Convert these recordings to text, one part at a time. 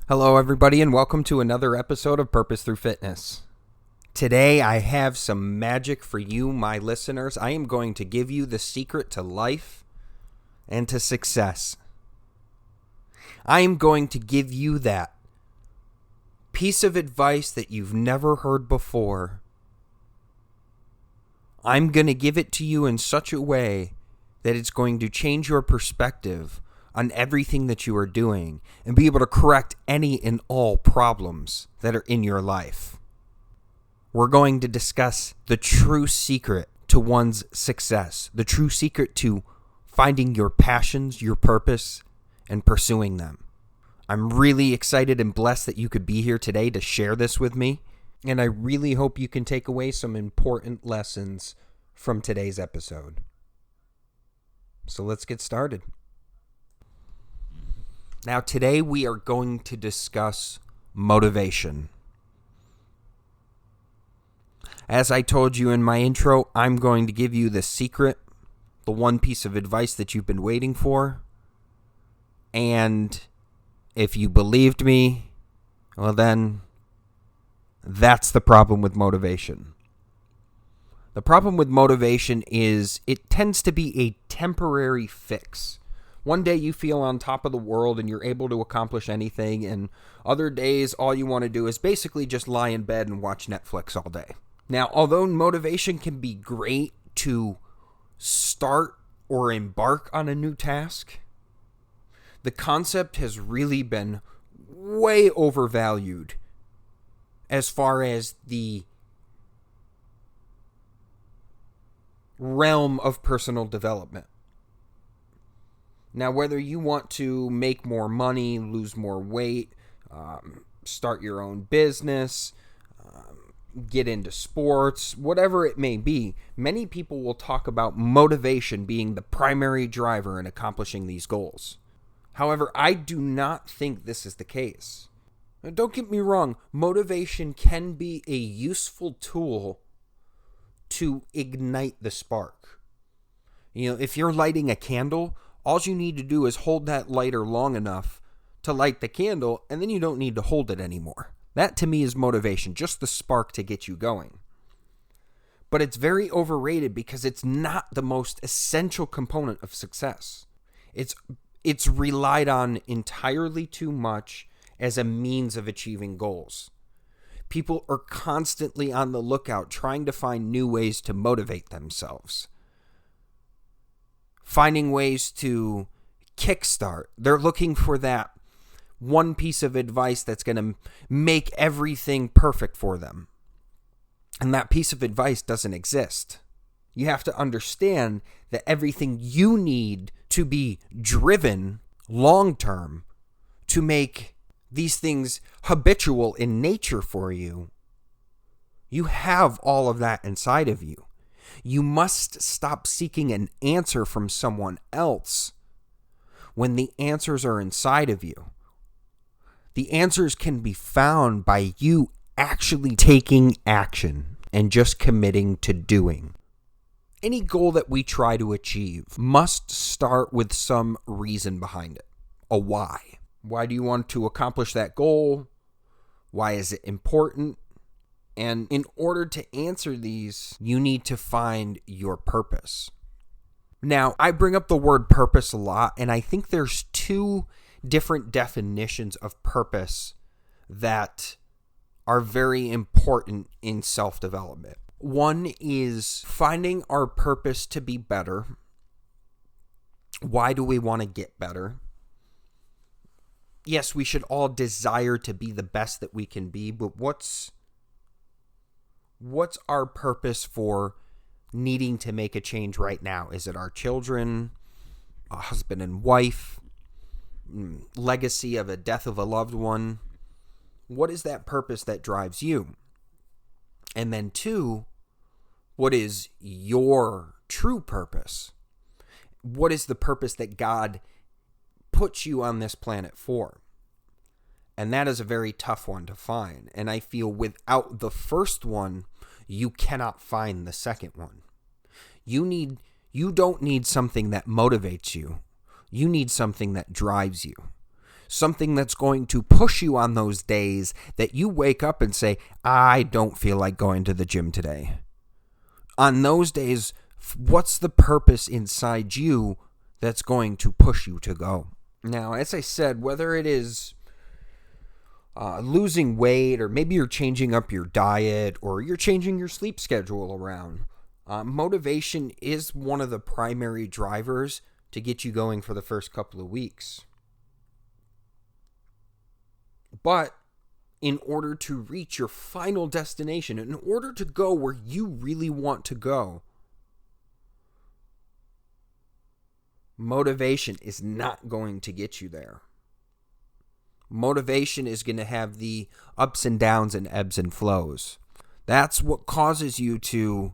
Hello, everybody, and welcome to another episode of Purpose Through Fitness. Today, I have some magic for you, my listeners. I am going to give you the secret to life and to success. I am going to give you that piece of advice that you've never heard before. I'm going to give it to you in such a way that it's going to change your perspective on everything that you are doing and be able to correct any and all problems that are in your life. We're going to discuss the true secret to one's success, the true secret to finding your passions, your purpose, and pursuing them. I'm really excited and blessed that you could be here today to share this with me, and I really hope you can take away some important lessons from today's episode. So let's get started. Now, today we are going to discuss motivation. As I told you in my intro, I'm going to give you the secret, the one piece of advice that you've been waiting for. And if you believed me, well then, that's the problem with motivation. The problem with motivation is it tends to be a temporary fix. One day you feel on top of the world and you're able to accomplish anything, and other days all you want to do is basically just lie in bed and watch Netflix all day. Now, although motivation can be great to start or embark on a new task, the concept has really been way overvalued as far as the realm of personal development. Now, whether you want to make more money, lose more weight, start your own business, get into sports, whatever it may be, many people will talk about motivation being the primary driver in accomplishing these goals. However, I do not think this is the case. Now, don't get me wrong, motivation can be a useful tool to ignite the spark. You know, if you're lighting a candle, all you need to do is hold that lighter long enough to light the candle, and then you don't need to hold it anymore. That, to me, is motivation, just the spark to get you going. But it's very overrated because it's not the most essential component of success. It's relied on entirely too much as a means of achieving goals. People are constantly on the lookout trying to find new ways to motivate themselves. Finding ways to kickstart. They're looking for that one piece of advice that's going to make everything perfect for them. And that piece of advice doesn't exist. You have to understand that everything you need to be driven long-term to make these things habitual in nature for you, you have all of that inside of you. You must stop seeking an answer from someone else when the answers are inside of you. The answers can be found by you actually taking action and just committing to doing. Any goal that we try to achieve must start with some reason behind it, a why. Why do you want to accomplish that goal? Why is it important? And in order to answer these, you need to find your purpose. Now, I bring up the word purpose a lot, and I think there's two different definitions of purpose that are very important in self-development. One is finding our purpose to be better. Why do we want to get better? Yes, we should all desire to be the best that we can be, but what's our purpose for needing to make a change right now? Is it our children, a husband and wife, legacy of a death of a loved one? What is that purpose that drives you? And then two, what is your true purpose? What is the purpose that God puts you on this planet for? And that is a very tough one to find. And I feel without the first one, you cannot find the second one. You don't need something that motivates you. You need something that drives you. Something that's going to push you on those days that you wake up and say, I don't feel like going to the gym today. On those days, what's the purpose inside you that's going to push you to go? Now, as I said, whether it is losing weight, or maybe you're changing up your diet, or you're changing your sleep schedule around, motivation is one of the primary drivers to get you going for the first couple of weeks. But in order to reach your final destination, in order to go where you really want to go, motivation is not going to get you there. Motivation is going to have the ups and downs and ebbs and flows. That's what causes you to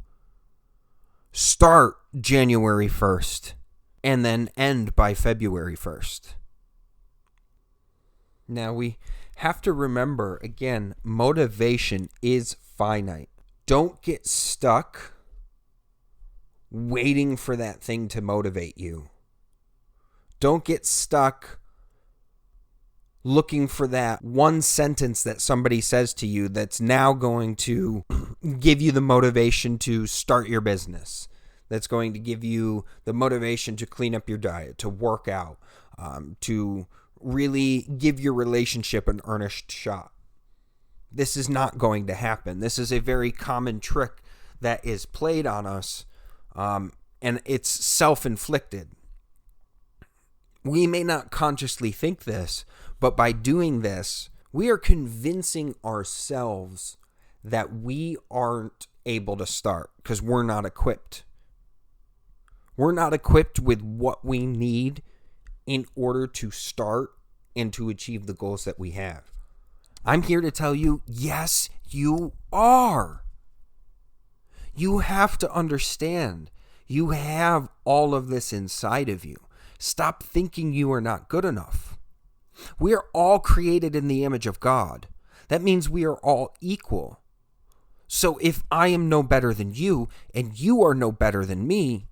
start January 1st and then end by February 1st. Now we have to remember, again, motivation is finite. Don't get stuck waiting for that thing to motivate you. Don't get stuck looking for that one sentence that somebody says to you that's now going to give you the motivation to start your business, that's going to give you the motivation to clean up your diet, to work out, to really give your relationship an earnest shot. This is not going to happen. This is a very common trick that is played on us, and it's self-inflicted. We may not consciously think this, but by doing this, we are convincing ourselves that we aren't able to start because we're not equipped. We're not equipped with what we need in order to start and to achieve the goals that we have. I'm here to tell you, yes, you are. You have to understand, you have all of this inside of you. Stop thinking you are not good enough. We are all created in the image of God. That means we are all equal. So if I am no better than you and you are no better than me,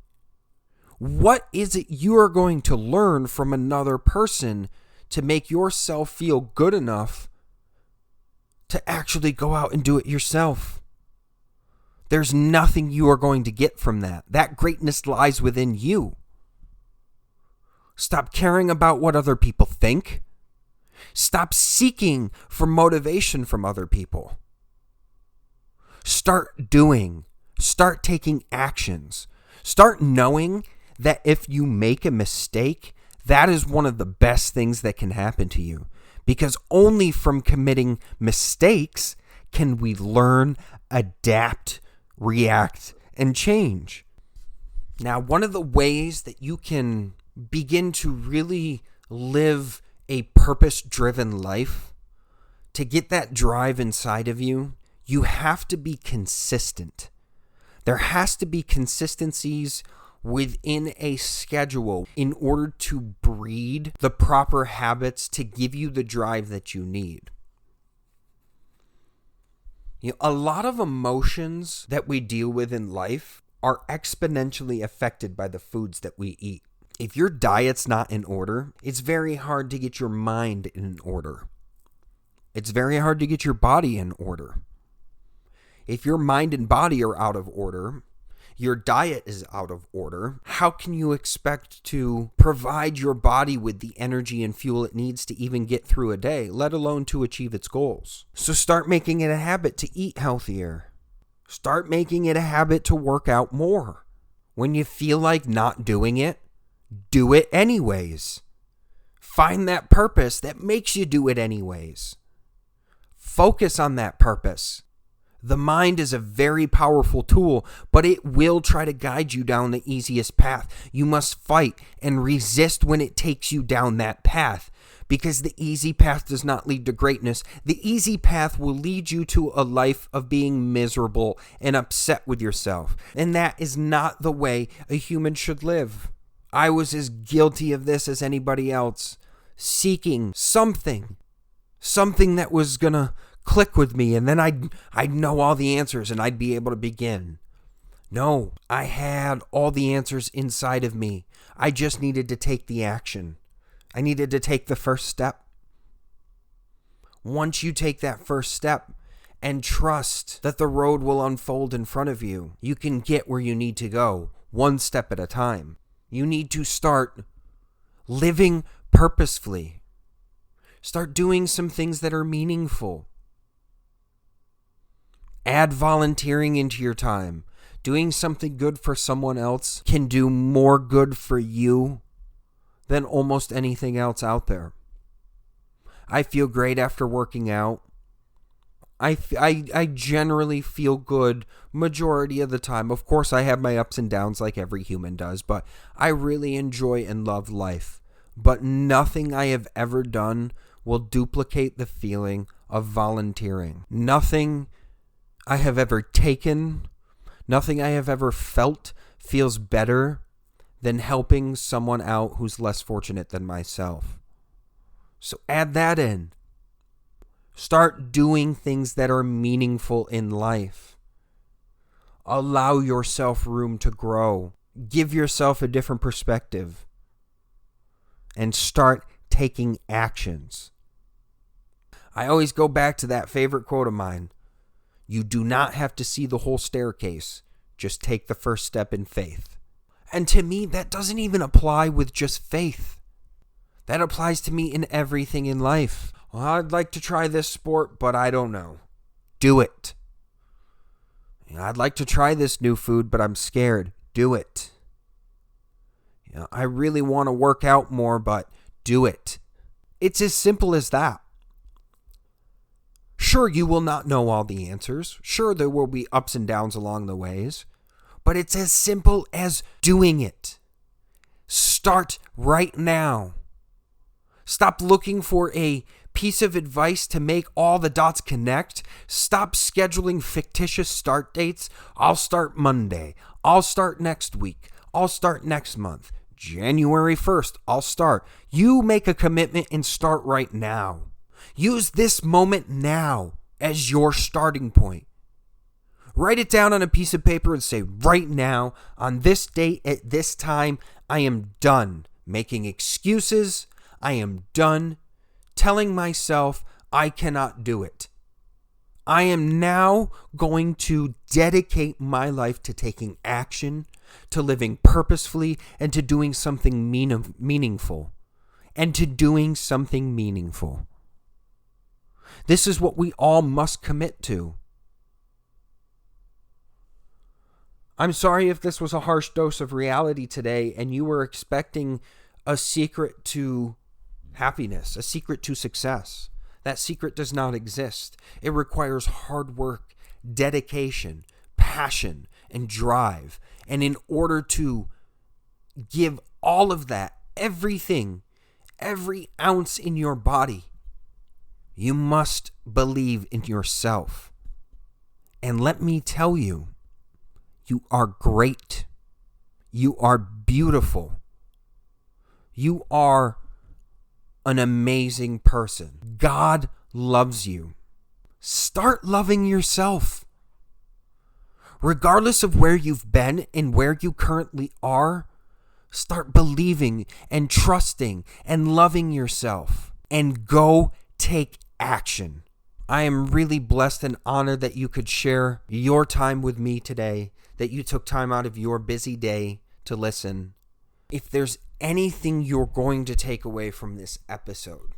what is it you are going to learn from another person to make yourself feel good enough to actually go out and do it yourself? There's nothing you are going to get from that. That greatness lies within you. Stop caring about what other people think. Stop seeking for motivation from other people. Start doing. Start taking actions. Start knowing that if you make a mistake, that is one of the best things that can happen to you. Because only from committing mistakes can we learn, adapt, react, and change. Now, one of the ways that you can begin to really live a purpose-driven life, to get that drive inside of you, you have to be consistent. There has to be consistencies within a schedule in order to breed the proper habits to give you the drive that you need. A lot of emotions that we deal with in life are exponentially affected by the foods that we eat. If your diet's not in order, it's very hard to get your mind in order. It's very hard to get your body in order. If your mind and body are out of order, your diet is out of order, how can you expect to provide your body with the energy and fuel it needs to even get through a day, let alone to achieve its goals? So start making it a habit to eat healthier. Start making it a habit to work out more. When you feel like not doing it, do it anyways. Find that purpose that makes you do it anyways. Focus on that purpose. The mind is a very powerful tool, but it will try to guide you down the easiest path. You must fight and resist when it takes you down that path, because the easy path does not lead to greatness. The easy path will lead you to a life of being miserable and upset with yourself, and that is not the way a human should live. I was as guilty of this as anybody else, seeking something that was going to click with me, and then I'd know all the answers and I'd be able to begin. No, I had all the answers inside of me. I just needed to take the action. I needed to take the first step. Once you take that first step and trust that the road will unfold in front of you, you can get where you need to go, one step at a time. You need to start living purposefully. Start doing some things that are meaningful. Add volunteering into your time. Doing something good for someone else can do more good for you than almost anything else out there. I feel great after working out. I generally feel good majority of the time. Of course, I have my ups and downs like every human does, but I really enjoy and love life. But nothing I have ever done will duplicate the feeling of volunteering. Nothing I have ever taken, nothing I have ever felt feels better than helping someone out who's less fortunate than myself. So add that in. Start doing things that are meaningful in life. Allow yourself room to grow. Give yourself a different perspective. And start taking actions. I always go back to that favorite quote of mine. You do not have to see the whole staircase. Just take the first step in faith. And to me, that doesn't even apply with just faith. That applies to me in everything in life. Well, I'd like to try this sport, but I don't know. Do it. I'd like to try this new food, but I'm scared. Do it. I really want to work out more, but do it. It's as simple as that. Sure, you will not know all the answers. Sure, there will be ups and downs along the ways. But it's as simple as doing it. Start right now. Stop looking for a piece of advice to make all the dots connect. Stop scheduling fictitious start dates. I'll start Monday. I'll start next week. I'll start next month. January 1st, I'll start. You make a commitment and start right now. Use this moment now as your starting point. Write it down on a piece of paper and say, right now, on this date, at this time, I am done making excuses. I am done telling myself I cannot do it. I am now going to dedicate my life to taking action, to living purposefully, and to doing something meaningful. And to doing something meaningful. This is what we all must commit to. I'm sorry if this was a harsh dose of reality today and you were expecting a secret to happiness, a secret to success. That secret does not exist. It requires hard work, dedication, passion, and drive. And in order to give all of that, everything, every ounce in your body, you must believe in yourself. And let me tell you, you are great. You are beautiful. You are an amazing person. God loves you. Start loving yourself. Regardless of where you've been and where you currently are, start believing and trusting and loving yourself. And go take action. I am really blessed and honored that you could share your time with me today, that you took time out of your busy day to listen. If there's anything you're going to take away from this episode,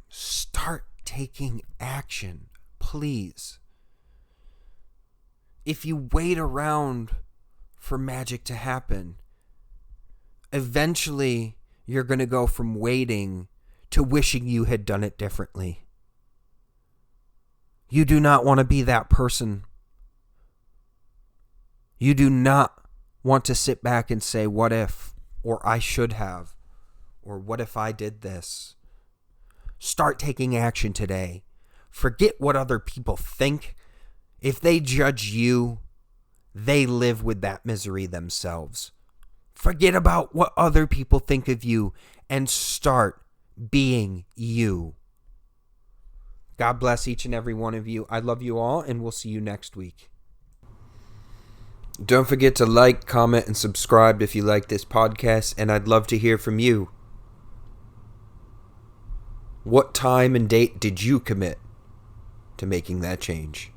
start taking action, please. If you wait around for magic to happen, eventually you're going to go from waiting to wishing you had done it differently. You do not want to be that person. You do not want to sit back and say, what if, or I should have, or what if I did this? Start taking action today. Forget what other people think. If they judge you, they live with that misery themselves. Forget about what other people think of you and start being you. God bless each and every one of you. I love you all, and we'll see you next week. Don't forget to like, comment, and subscribe if you like this podcast, and I'd love to hear from you. What time and date did you commit to making that change?